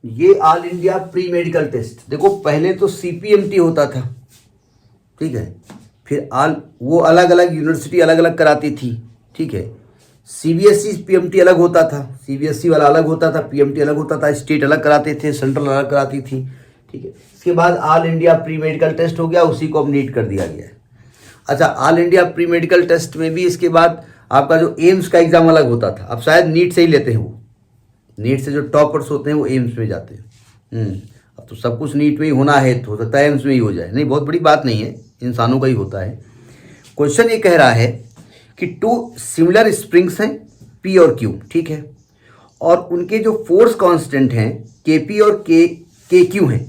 ये all India pre medical test. देखो पहले तो CPMT होता था, ठीक है, फिर वो अलग अलग यूनिवर्सिटी अलग अलग कराती थी, ठीक है। CBSE PMT अलग होता था, CBSE वाला अलग होता था, PMT अलग होता था, स्टेट अलग कराते थे, सेंट्रल अलग कराती थी, ठीक है। इसके बाद all India pre medical test हो गया, उसी को अब नीट कर दिया गया है। अच्छा, all India pre medical test में भी इसके बाद आपका जो एम्स का एग्ज़ाम अलग होता था, अब शायद नीट से ही लेते हैं। वो नीट से जो टॉपर्स होते हैं वो एम्स में जाते हैं। अब तो सब कुछ नीट में ही होना है, तो हो सकता है एम्स में ही हो जाए। नहीं, बहुत बड़ी बात नहीं है, इंसानों का ही होता है। क्वेश्चन ये कह रहा है कि 2 सिमिलर स्प्रिंग्स हैं P और Q, ठीक है, और उनके जो फोर्स कांस्टेंट हैं KP और KQ हैं,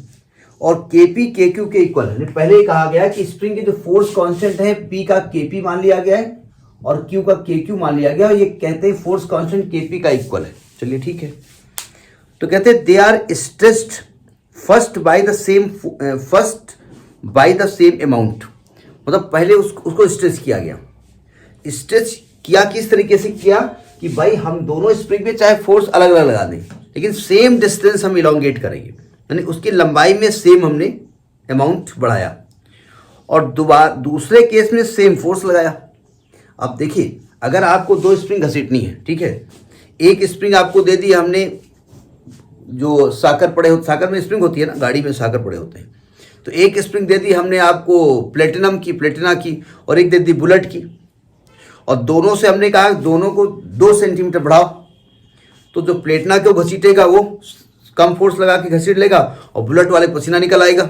और KP KQ के इक्वल है। पहले ही कहा गया कि स्प्रिंग के जो फोर्स कांस्टेंट है P का KP मान लिया गया है और Q का KQ मान लिया गया, और ये कहते हैं फोर्स कांस्टेंट KP का इक्वल है। चलिए ठीक है, तो कहते हैं they are stressed first by the same amount. मतलब पहले उसको स्ट्रेच किया गया। स्ट्रेच किया किस तरीके से किया कि भाई हम दोनों स्प्रिंग में चाहे फोर्स अलग अलग लगा दें, लेकिन सेम डिस्टेंस हम इलोंगेट करेंगे, यानी उसकी लंबाई में सेम हमने अमाउंट बढ़ाया, और दूसरे केस में सेम फोर्स लगाया। अब देखिए, अगर आपको 2 स्प्रिंग घसीटनी है, ठीक है, एक स्प्रिंग आपको दे दी हमने, जो साकर में स्प्रिंग होती है ना, गाड़ी में साकर पड़े होते हैं, तो एक स्प्रिंग दे दी हमने आपको प्लेटिना की, और एक दे दी बुलेट की, और दोनों से हमने कहा दोनों को 2 सेंटीमीटर बढ़ाओ, तो जो प्लेटिना को घसीटेगा वो कम फोर्स लगा के घसीट लेगा, और बुलेट वाले पसीना निकल आएगा,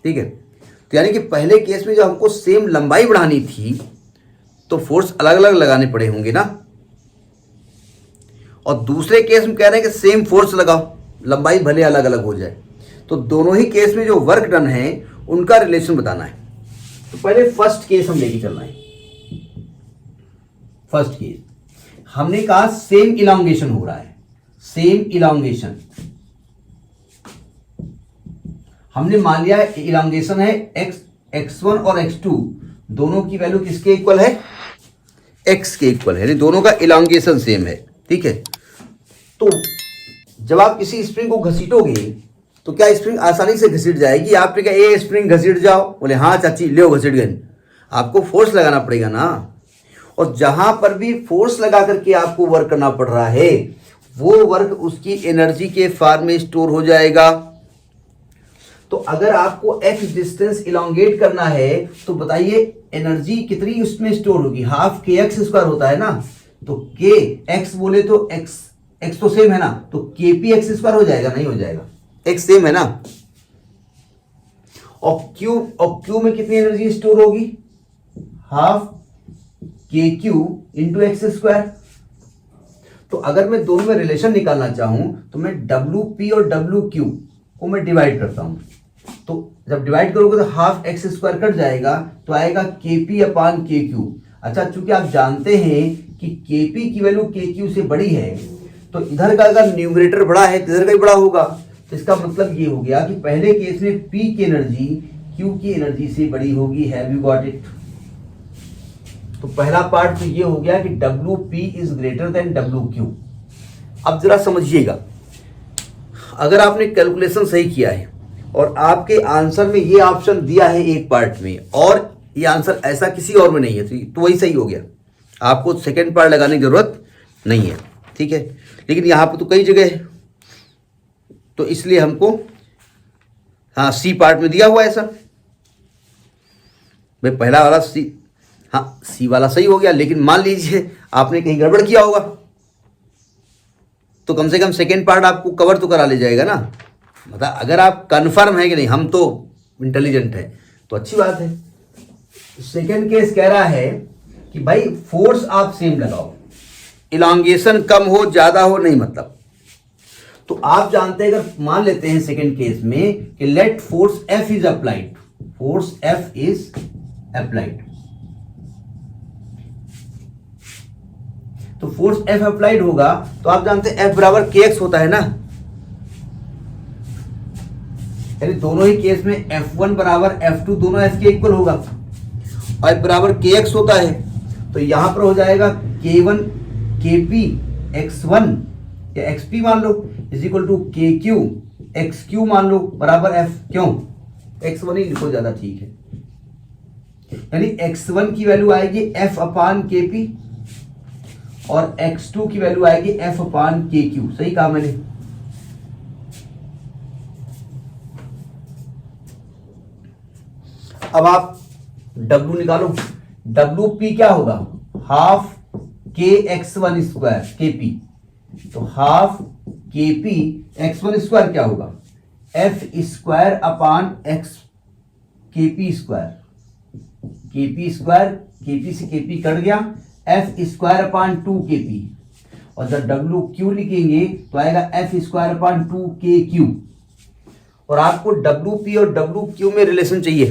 ठीक है। तो यानी कि पहले केस में जो हमको सेम लंबाई बढ़ानी थी तो फोर्स अलग अलग लगाने पड़े होंगे ना, और दूसरे केस में कह रहे हैं कि सेम फोर्स लगाओ, लंबाई भले अलग अलग हो जाए। तो दोनों ही केस में जो वर्क डन है उनका रिलेशन बताना है। तो पहले फर्स्ट केस हम लेके चलना है। फर्स्ट केस हमने कहा सेम इलांगेशन हो रहा है, सेम इलांगेशन हमने मान लिया है। इलांगेशन है x1 और x2, दोनों की वैल्यू किसके इक्वल है? x के इक्वल है, यानी दोनों का इलांगेशन सेम है, ठीक है। तो जब आप किसी स्प्रिंग को घसीटोगे तो क्या स्प्रिंग आसानी से घसीट जाएगी? आपने कहा ए स्प्रिंग घसीट जाओ, बोले हाँ चाची ले घसीट गए। आपको फोर्स लगाना पड़ेगा ना, और जहां पर भी फोर्स लगा करके आपको वर्क करना पड़ रहा है वो वर्क उसकी एनर्जी के फॉर्म में स्टोर हो जाएगा। तो अगर आपको x डिस्टेंस इलोंगेट करना है तो बताइए एनर्जी कितनी उसमें स्टोर होगी? हाफ kx² होता है ना, तो kx बोले तो x तो सेम है ना, तो kpx² हो जाएगा? नहीं हो जाएगा, x सेम है ना। और q में कितनी एनर्जी स्टोर होगी? Half kq into x²। तो अगर मैं दोनों में रिलेशन निकालना चाहूं तो मैं wp और wq को मैं डिवाइड करता हूं, तो जब डिवाइड करोगे तो हाफ x² कट जाएगा, तो आएगा kp/kq। अच्छा, चूंकि आप जानते हैं कि kp की वैल्यू kq से बड़ी है, तो इधर का अगर न्यूमरेटर बड़ा है तो इधर का भी बड़ा होगा। तो इसका मतलब ये हो गया कि पहले केस में p की एनर्जी q की एनर्जी से बड़ी होगी। Have you got it? तो पहला पार्ट तो ये हो गया कि wp is greater than wq। अब जरा समझिएगा, अगर आपने कैलकुलेशन सही किया है और आपके आंसर में ये ऑप्शन दिया है एक पार्ट में, और ये आंसर ऐसा किसी और में नहीं है, तो वही सही हो गया। आपको सेकेंड पार्ट लगाने की जरूरत नहीं है, ठीक है। लेकिन यहाँ पर तो कई जगह है, तो इसलिए हमको हाँ सी पार्ट में दिया हुआ है सर। भाई पहला वाला सी, हाँ सी वाला सही हो गया, लेकिन मान लीजिए आपने कहीं गड़बड़ किया होगा तो कम से कम सेकेंड पार्ट आपको कवर तो करा ले जाएगा ना। मतलब अगर आप कंफर्म है कि नहीं हम तो इंटेलिजेंट है तो अच्छी बात है। सेकेंड केस कह रहा है कि भाई फोर्स आप सेम लगाओ, इलांगेशन कम हो ज्यादा हो नहीं मतलब। तो आप जानते हैं, अगर मान लेते हैं सेकेंड केस में कि let force F is applied, force F is applied, तो फोर्स F अप्लाइड होगा तो आप जानते हैं F बराबर kx होता है ना, यानी दोनों ही केस में F1 बराबर F2 दोनों F के इक्वल होगा, और F बराबर kx होता है, तो यहां पर हो जाएगा k1 kp x1 या xp मान लो, इज इक्वल टू के क्यू एक्स क्यू मान लो बराबर एफ। क्यों? x1 ही लिखो ज्यादा ठीक है। यानी x1 की वैल्यू आएगी एफ अपान के पी और x2 की वैल्यू आएगी एफ अपान के क्यू। सही कहा मैंने? अब आप W निकालो। WP क्या होगा? हाफ के x1 स्क्वायर के पी। तो हाफ के पी x1 स्क्वायर क्या होगा? एफ स्क्वायर अपान एक्स के पी स्क्वायर। के पी स्क्वायर, के पी से के पी कट गया, एफ स्क्वायर अपान 2 के पी। और जब डब्ल्यू क्यू लिखेंगे तो आएगा एफ स्क्वायर अपान 2 के क्यू। और आपको डब्ल्यू पी और डब्ल्यू क्यू में रिलेशन चाहिए,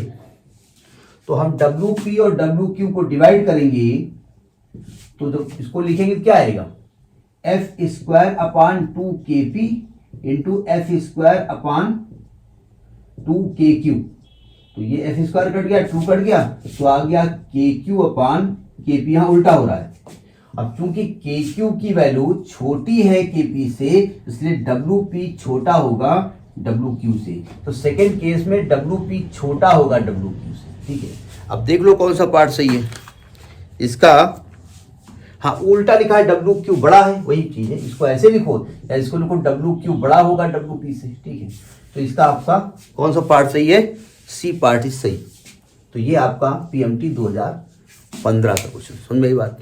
तो हम डब्ल्यू पी और डब्ल्यू क्यू को डिवाइड करेंगे तो जब इसको लिखेंगे क्या आएगा? एफ स्क्वायर अपान 2 के P into F square upon 2 के क्यू। तो ये एफ स्क्वायर कट गया, 2 कट गया, तो आ गया के क्यू अपान के पी। यहां उल्टा हो रहा है। अब चूंकि के क्यू की वैल्यू छोटी है के पी से, इसलिए डब्ल्यू पी छोटा होगा डब्ल्यू क्यू से। तो सेकेंड केस में डब्ल्यू पी छोटा होगा डब्ल्यू क्यू से। ठीक है, अब देख लो कौन सा पार्ट सही है इसका। हाँ, उल्टा लिखा है डब्ल्यू क्यू बड़ा है, वही चीज है। इसको ऐसे लिखो या इसको लिखो डब्ल्यू क्यू बड़ा होगा डब्ल्यू पी से। ठीक है, तो इसका आपका कौन सा पार्ट सही है? सी पार्ट इज सही। तो ये आपका पीएमटी 2015 का क्वेश्चन। सुन मेरी बात।